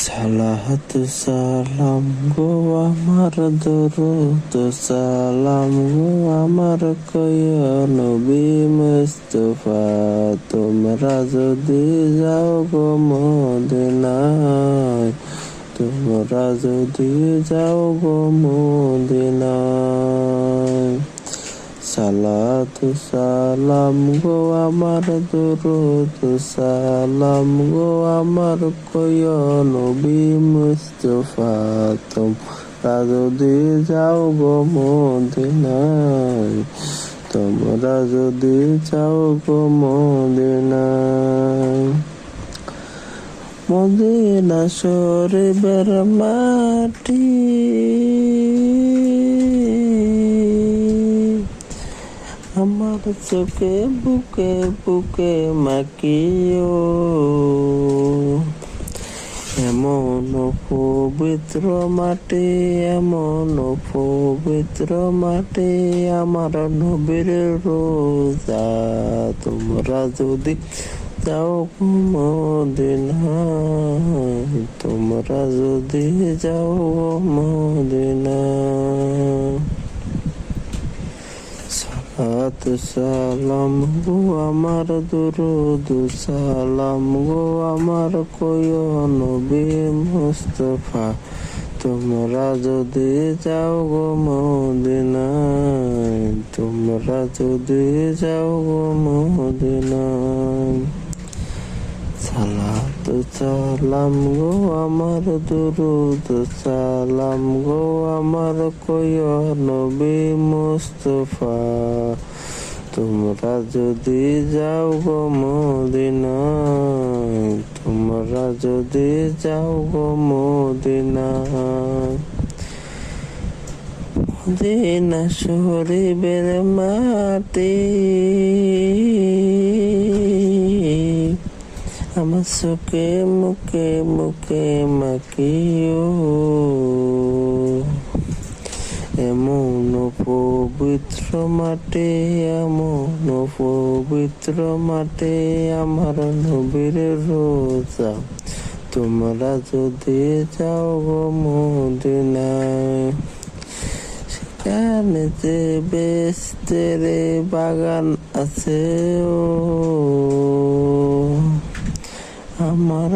সালাত সালাম গো আমার দরুদ সালাম গো আমার কয় নবী মুস্তাফা, তোমরা যদি যাও গো মদিনায়, তোমরা যদি যাও গো মদিনায়। সালাত সালাম গো আমার দরুদ সালাম গো আমার কয় নবী মুস্তাফা, তোমরা যদি যাও গো মদিনায়, তোমরা যদি যাও গো মদিনায়। মদিনা শরীফের মাটি আমার চোখে বুকে বুকে মাকিও, এমন পবিত্র মাটি, এমন পবিত্র মাটি আমার নবীর রোজা, তোমরা যদি যাও মদিনায়, তোমরা যদি যাও মদিনায়। সালাত সালাম গো আমার দরুদ সালাম গো আমার কয় নবী মুস্তাফা, তোমরা যদি যাও গো মদিনায়, তোমরা যদি যাও গো মদিনায়। সালাত সালাম গো আমার দরুদ সালাম গো আমার কয় নবী মুস্তাফা, তোমরা যদি যাও গো মদিনায়, তোমরা যদি যাও গো মদিনায়। মদিনা শরীফের মাটি আমার চোখে মুখে মুখে মাকিও, এমন পবিত্র মাটি, এমন পবিত্র মাটি আমার নবীর রোজা, তোমরা যদি যাও গো মদিনায়। সেখানে যে বেহেশতের বাগান আছে, ও আমার